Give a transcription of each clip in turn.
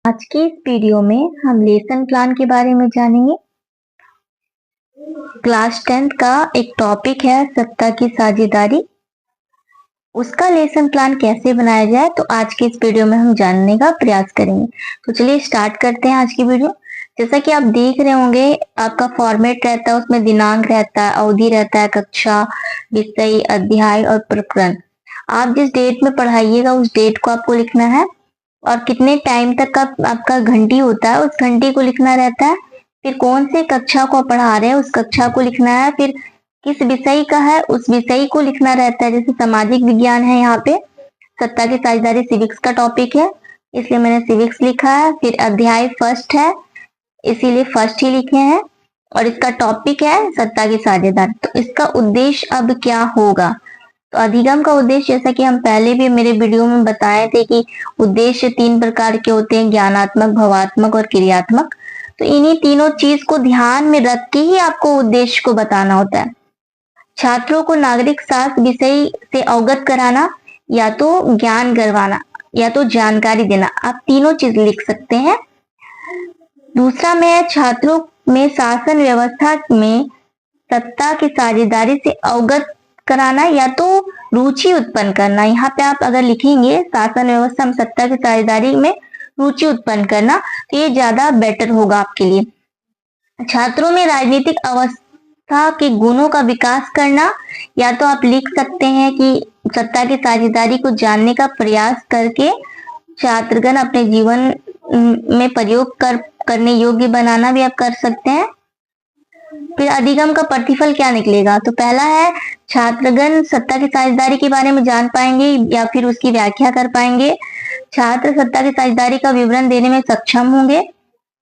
आज की इस वीडियो में हम लेसन प्लान के बारे में जानेंगे। क्लास 10th का एक टॉपिक है सत्ता की साझेदारी। उसका लेसन प्लान कैसे बनाया जाए तो आज के इस वीडियो में हम जानने का प्रयास करेंगे। तो चलिए स्टार्ट करते हैं आज की वीडियो। जैसा कि आप देख रहे होंगे आपका फॉर्मेट रहता है, उसमें दिनांक रहता है, अवधि रहता है, कक्षा, विषय, अध्याय और प्रकरण। आप जिस डेट में पढ़ाइएगा उस डेट को आपको लिखना है और कितने टाइम तक का आपका घंटी होता है उस घंटी को लिखना रहता है। फिर कौन से कक्षा को पढ़ा रहे हैं उस कक्षा को लिखना है। फिर किस विषय का है उस विषय को लिखना रहता है। जैसे सामाजिक विज्ञान है, यहाँ पे सत्ता की साझेदारी सिविक्स का टॉपिक है, इसलिए मैंने सिविक्स लिखा है। फिर अध्याय फर्स्ट है, इसीलिए फर्स्ट ही लिखे हैं और इसका टॉपिक है सत्ता की साझेदारी। तो इसका उद्देश्य अब क्या होगा, तो अधिगम का उद्देश्य, जैसा कि हम पहले भी मेरे वीडियो में बताए थे कि उद्देश्य 3 प्रकार के होते हैं, ज्ञानात्मक, भावात्मक और क्रियात्मक। तो इन्हीं तीनों चीज को ध्यान में रख के ही आपको उद्देश्य को बताना होता है। छात्रों को नागरिक शास्त्र विषय से अवगत कराना, या तो ज्ञान करवाना, या तो जानकारी देना, आप तीनों चीज लिख सकते हैं। दूसरा में है छात्रों में शासन व्यवस्था में सत्ता की साझेदारी से अवगत कराना या तो रुचि उत्पन्न करना। यहाँ पे आप अगर लिखेंगे शासन व्यवस्था में सत्ता की साझेदारी में रुचि उत्पन्न करना तो ये ज्यादा बेटर होगा आपके लिए। छात्रों में राजनीतिक अवस्था के गुणों का विकास करना, या तो आप लिख सकते हैं कि सत्ता की साझेदारी को जानने का प्रयास करके छात्रगण अपने जीवन में प्रयोग करने योग्य बनाना भी आप कर सकते हैं। फिर अधिगम का प्रतिफल क्या निकलेगा, तो पहला है छात्रगण सत्ता की साझेदारी के बारे में जान पाएंगे या फिर उसकी व्याख्या कर पाएंगे। छात्र सत्ता की साझेदारी का विवरण देने में सक्षम होंगे,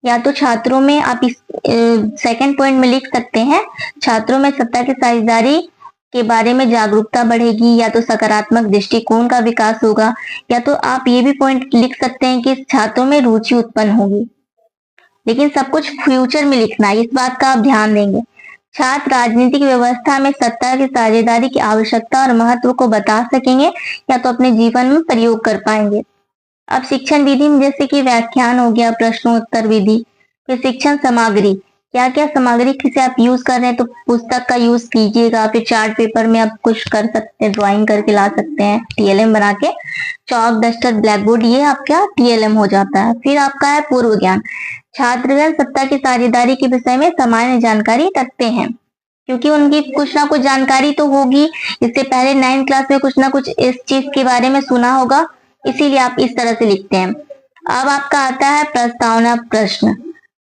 या तो छात्रों में आप इस सेकंड पॉइंट में लिख सकते हैं छात्रों में सत्ता की साझेदारी के बारे में जागरूकता बढ़ेगी, या तो सकारात्मक दृष्टिकोण का विकास होगा, या तो आप ये भी पॉइंट लिख सकते हैं कि छात्रों में रुचि उत्पन्न होगी। लेकिन सब कुछ फ्यूचर में लिखना है, इस बात का आप ध्यान देंगे। छात्र राजनीतिक व्यवस्था में सत्ता की साझेदारी की आवश्यकता और महत्व को बता सकेंगे या तो अपने जीवन में प्रयोग कर पाएंगे। अब शिक्षण विधि में जैसे कि व्याख्यान हो गया, प्रश्नोत्तर विधि, फिर शिक्षण सामग्री, क्या क्या सामग्री किसे आप यूज कर रहे हैं तो पुस्तक का यूज कीजिएगा। फिर चार्ट पेपर में आप कुछ कर सकते हैं, ड्राइंग करके ला सकते हैं, टीएलएम बना के, चौक, डस्टर, ब्लैक बोर्ड, ये आपका टीएलएम हो जाता है। फिर आपका है पूर्व ज्ञान। छात्रगण सत्ता की साझेदारी के विषय में सामान्य जानकारी रखते हैं, क्योंकि उनकी कुछ ना कुछ जानकारी तो होगी, इससे पहले 9th क्लास में कुछ ना कुछ इस चीज के बारे में सुना होगा, इसीलिए आप इस तरह से लिखते हैं। अब आपका आता है प्रस्तावना प्रश्न।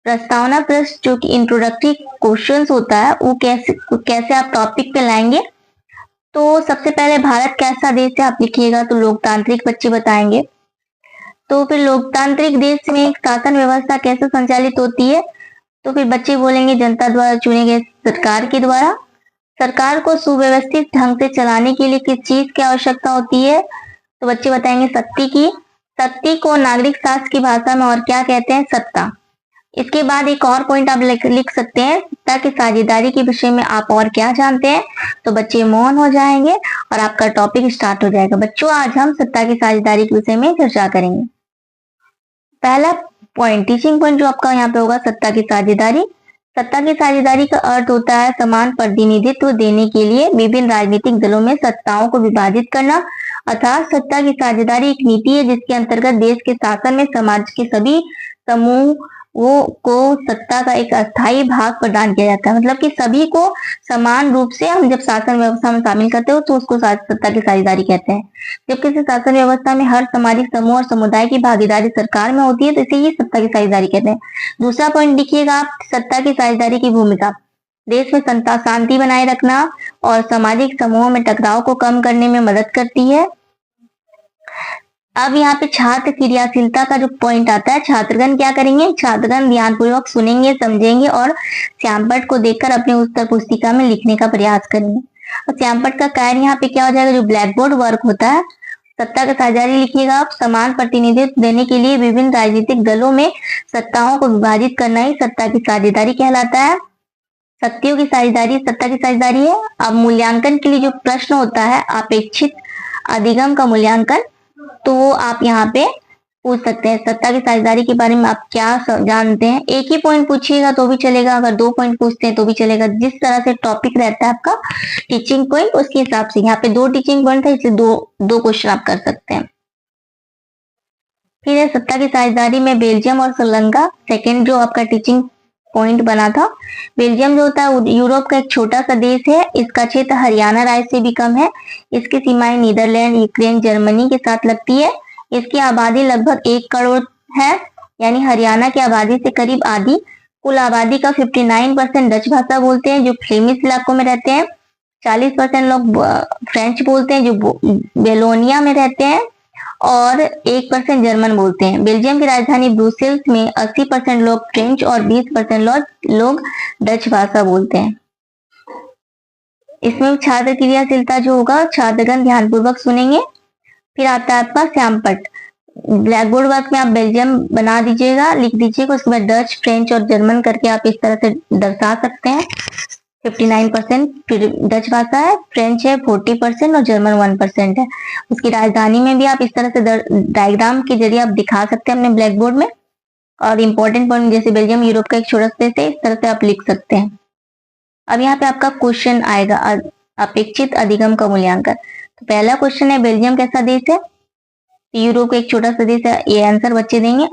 प्रस्तावना प्रश्न जो कि इंट्रोडक्टरी क्वेश्चंस होता है, वो कैसे आप टॉपिक पे लाएंगे। तो सबसे पहले भारत कैसा देश है आप लिखिएगा, तो लोकतांत्रिक बच्चे बताएंगे। तो फिर लोकतांत्रिक देश में शासन व्यवस्था कैसे संचालित होती है, तो फिर बच्चे बोलेंगे जनता द्वारा चुने गए सरकार के द्वारा। सरकार को सुव्यवस्थित ढंग से चलाने के लिए किस चीज की आवश्यकता होती है, तो बच्चे बताएंगे शक्ति की। शक्ति को नागरिक शास्त्र की भाषा में और क्या कहते हैं, सत्ता। इसके बाद एक और पॉइंट आप लिख सकते हैं, सत्ता की साझेदारी के विषय में आप और क्या जानते हैं, तो बच्चे मौन हो जाएंगे और आपका टॉपिक स्टार्ट हो जाएगा। बच्चों आज हम सत्ता की साझेदारी के विषय में चर्चा करेंगे। पहला पॉइंट, टीचिंग पॉइंट जो आपका यहाँ पे होगा, सत्ता की साझेदारी। सत्ता की साझेदारी का अर्थ होता है समान प्रतिनिधित्व देने के लिए विभिन्न राजनीतिक दलों में सत्ताओं को विभाजित करना। अर्थात सत्ता की साझेदारी एक नीति है जिसके अंतर्गत देश के शासन में समाज के सभी समूहों को सत्ता का एक अस्थायी भाग प्रदान किया जाता है। मतलब कि सभी को समान रूप से हम जब शासन व्यवस्था में शामिल करते हो तो उसको सत्ता की साझेदारी कहते हैं। जब किसी शासन व्यवस्था में हर सामाजिक समूह और समुदाय की भागीदारी सरकार में होती है तो इसे ही सत्ता की साझेदारी कहते हैं। दूसरा पॉइंट लिखिएगा आप, सत्ता की साझेदारी की भूमिका। देश में शांति बनाए रखना और सामाजिक समूहों में टकराव को कम करने में मदद करती है। अब यहाँ पे छात्र क्रियाशीलता का जो पॉइंट आता है, छात्रगण क्या करेंगे, छात्रगण ध्यानपूर्वक सुनेंगे, समझेंगे और श्यामपट्ट को देखकर अपने उत्तर पुस्तिका में लिखने का प्रयास करेंगे। और श्यामपट्ट का कार्य यहाँ पे क्या हो जाएगा, जो ब्लैक बोर्ड वर्क होता है। सत्ता का साझेदारी लिखिएगा आप, समान प्रतिनिधित्व देने के लिए विभिन्न राजनीतिक दलों में सत्ताओं को विभाजित करना ही सत्ता की साझेदारी कहलाता है। शक्तियों की साझेदारी सत्ता की साझेदारी है। अब मूल्यांकन के लिए जो प्रश्न होता है, अपेक्षित अधिगम का मूल्यांकन, तो आप यहाँ पे पूछ सकते हैं। सत्ता की साझेदारी के बारे में आप क्या जानते हैं? एक ही पॉइंट पूछिएगा तो भी चलेगा, अगर 2 पॉइंट पूछते हैं तो भी चलेगा। जिस तरह से टॉपिक रहता है आपका टीचिंग पॉइंट, उसके हिसाब से। यहाँ पे 2 टीचिंग पॉइंट है, इसलिए दो क्वेश्चन आप कर सकते हैं। फिर है सत्ता की साझेदारी में बेल्जियम और श्रीलंका। सेकेंड जो आपका टीचिंग पॉइंट बना था। बेल्जियम जो होता है यूरोप का एक छोटा सा देश है। इसका क्षेत्र हरियाणा राज्य से भी कम है। इसकी सीमाएं नीदरलैंड, यूक्रेन, जर्मनी के साथ लगती है। इसकी आबादी लगभग 1 करोड़ है, यानी हरियाणा की आबादी से करीब आधी। कुल आबादी का 59% डच भाषा बोलते हैं, जो फ्लेमिश इलाकों में रहते हैं। 40% लोग फ्रेंच बोलते हैं, जो बेलोनिया में रहते हैं, और 1% जर्मन बोलते हैं। बेल्जियम की राजधानी ब्रुसेल्स में 80% लोग फ्रेंच और 20% लोग डच भाषा बोलते हैं। इसमें छात्र क्रियाशीलता जो होगा, छात्रगण ध्यानपूर्वक सुनेंगे। फिर आता है आपका श्यामपट। ब्लैक बोर्ड वर्क में आप बेल्जियम बना दीजिएगा, लिख दीजिएगा। उसके बाद डच, फ्रेंच और जर्मन करके आप इस तरह से दर्शा सकते हैं। 59% डच भाषा है, फ्रेंच है 40% और जर्मन 1% है। उसकी राजधानी में भी आप इस तरह से डायग्राम के जरिए आप दिखा सकते हैं अपने ब्लैक बोर्ड में। और इम्पोर्टेंट पॉइंट जैसे बेल्जियम यूरोप का एक छोटा देश है, इस तरह से आप लिख सकते हैं। अब यहाँ पे आपका क्वेश्चन आएगा, अपेक्षित अधिगम का मूल्यांकन। तो पहला क्वेश्चन है, बेल्जियम कैसा देश है? यूरोप का एक छोटा सा देश है, ये आंसर बच्चे देंगे।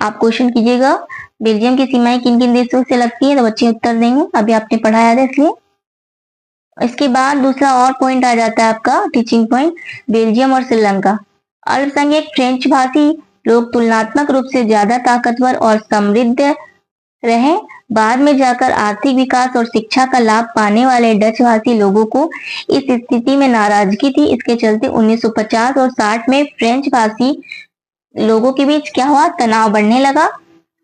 आप क्वेश्चन कीजिएगा, बेल्जियम की सीमाएं किन किन देशों से लगती है? तो बच्चे उत्तर देंगे, अभी आपने पढ़ाया था इसलिए। इसके बाद दूसरा और पॉइंट आ जाता है आपका टीचिंग पॉइंट, बेल्जियम और श्रीलंका। अल्पसंख्यक फ्रेंच भाषी लोग तुलनात्मक रूप से ज्यादा ताकतवर और समृद्ध रहे। बाद में जाकर आर्थिक विकास और शिक्षा का लाभ पाने वाले डच भाषी लोगों को इस स्थिति में नाराजगी थी। इसके चलते 1950 और 60 में फ्रेंच भाषी लोगों के बीच क्या हुआ? तनाव बढ़ने लगा।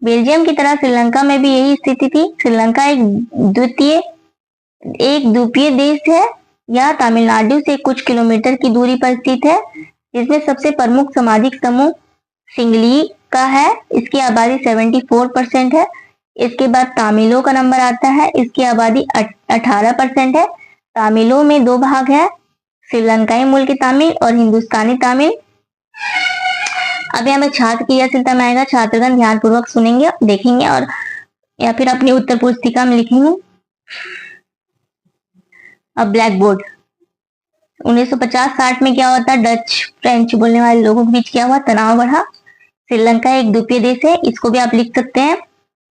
बेल्जियम की तरह श्रीलंका में भी यही स्थिति थी। श्रीलंका एक द्वीपीय देश है। यह तमिलनाडु से कुछ किलोमीटर की दूरी पर स्थित है, जिसमें सबसे प्रमुख सामाजिक समूह सिंगली का है। इसकी आबादी 74% है। इसके बाद तामिलों का नंबर आता है, इसकी आबादी 18% है। तामिलों में 2 भाग है, श्रीलंकाई मूल की तामिल और हिंदुस्तानी तामिल। अब यहाँ में छात्र क्रियाशीलता में आएगा, छात्रगण ध्यानपूर्वक सुनेंगे, देखेंगे और या फिर अपनी उत्तर पुस्तिका में लिखेंगे। अब ब्लैक बोर्ड 1950-60 में क्या होता है? डच फ्रेंच बोलने वाले लोगों के बीच क्या हुआ? तनाव बढ़ा। श्रीलंका एक द्वीपीय देश है, इसको भी आप लिख सकते हैं।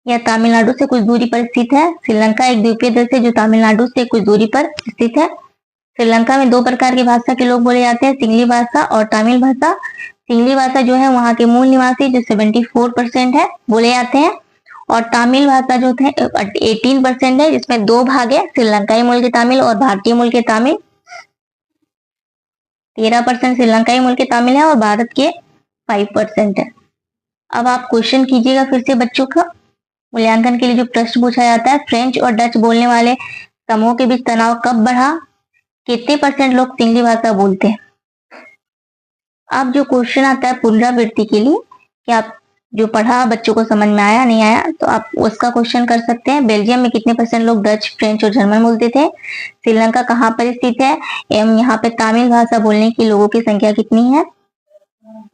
यह तमिलनाडु से कुछ दूरी पर स्थित है। श्रीलंका एक द्वीपीय देश है जो तमिलनाडु से कुछ दूरी पर स्थित है। श्रीलंका में 2 प्रकार की भाषा के लोग बोले जाते हैं, सिंगली भाषा और तमिल भाषा। सिंगली भाषा जो है वहां के मूल निवासी जो 74% है बोले जाते हैं, और तमिल भाषा जो है 18% है, जिसमें 2 भाग है, श्रीलंकाई मूल के तमिल और भारतीय मूल के तमिल। 13% श्रीलंकाई मूल के तमिल है और भारत के 5% है। अब आप क्वेश्चन कीजिएगा फिर से बच्चों का मूल्यांकन के लिए। जो प्रश्न पूछा जाता है, फ्रेंच और डच बोलने वाले समूह के बीच तनाव कब बढ़ा? कितने % लोग सिंगली भाषा बोलते हैं? अब जो क्वेश्चन आता है पुनरावृत्ति के लिए, कि आप जो पढ़ा बच्चों को समझ में आया नहीं आया, तो आप उसका क्वेश्चन कर सकते हैं। बेल्जियम में कितने % लोग डच, फ्रेंच और जर्मन बोलते थे? श्रीलंका कहाँ पर स्थित है? एवं यहाँ पे तमिल भाषा बोलने की लोगों की संख्या कितनी है?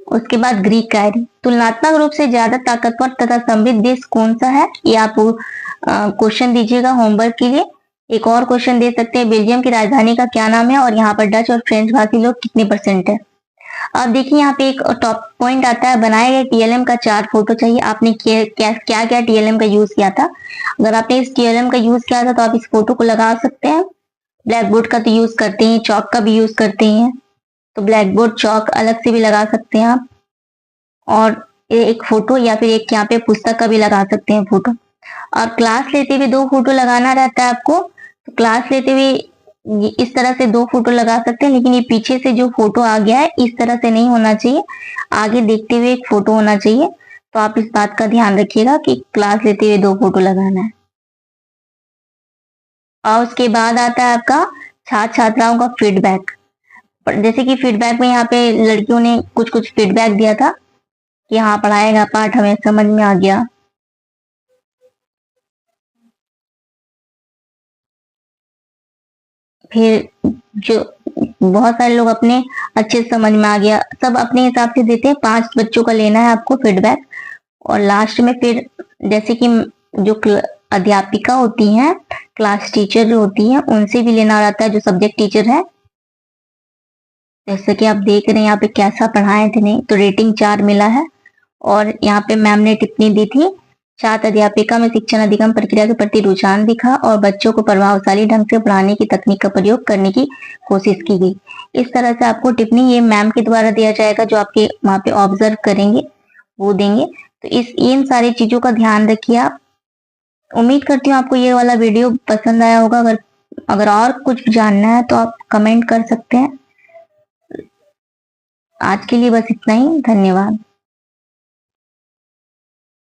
उसके बाद ग्रीक कायरी, तुलनात्मक रूप से ज्यादा ताकतवर तथा समृद्ध देश कौन सा है? ये आप क्वेश्चन दीजिएगा होमवर्क के लिए। एक और क्वेश्चन दे सकते हैं, बेल्जियम की राजधानी का क्या नाम है और यहाँ पर डच और फ्रेंच भाषी लोग कितने % है? अब देखिए यहाँ पे एक टॉप पॉइंट आता है, बनाए गए टीएलएम का 4 फोटो चाहिए। आपने क्या क्या टीएलएम का यूज किया था? अगर आपने इस टीएलएम का यूज किया था तो आप इस फोटो को लगा सकते हैं। ब्लैक बोर्ड का तो यूज करते हैं, चौक का भी यूज करते हैं, तो ब्लैक बोर्ड चौक अलग से भी लगा सकते हैं आप, और एक फोटो या फिर एक यहाँ पे पुस्तक का भी लगा सकते हैं फोटो। और क्लास लेते हुए 2 फोटो लगाना रहता है आपको, तो क्लास लेते हुए इस तरह से 2 फोटो लगा सकते हैं, लेकिन ये पीछे से जो फोटो आ गया है इस तरह से नहीं होना चाहिए, आगे देखते हुए एक फोटो होना चाहिए। तो आप इस बात का ध्यान रखिएगा कि क्लास लेते हुए 2 फोटो लगाना है। और उसके बाद आता है आपका छात्र छात्राओं का फीडबैक। जैसे कि फीडबैक में यहाँ पे लड़कियों ने कुछ कुछ फीडबैक दिया था कि हाँ पढ़ाया गया पाठ हमें समझ में आ गया। फिर जो बहुत सारे लोग अपने अच्छे से समझ में आ गया, सब अपने हिसाब से देते हैं। 5 बच्चों का लेना है आपको फीडबैक, और लास्ट में फिर जैसे कि जो अध्यापिका होती हैं, क्लास टीचर जो होती हैं, उनसे भी लेना रहता है, जो सब्जेक्ट टीचर है। जैसे कि आप देख रहे हैं यहाँ पे कैसा पढ़ाए थे, नहीं तो रेटिंग 4 मिला है। और यहाँ पे मैम ने टिप्पणी दी थी, छात्र अध्यापिका में शिक्षण अधिगम प्रक्रिया के प्रति रुझान दिखा और बच्चों को प्रभावशाली ढंग से पढ़ाने की तकनीक का प्रयोग करने की कोशिश की गई। इस तरह से आपको टिप्पणी ये मैम के द्वारा दिया जाएगा, जो आपके वहां पे ऑब्जर्व करेंगे वो देंगे। तो इन सारी चीजों का ध्यान रखिए आप। उम्मीद करती हूँ आपको ये वाला वीडियो पसंद आया होगा। अगर और कुछ जानना है तो आप कमेंट कर सकते हैं। आज के लिए बस इतना ही, धन्यवाद।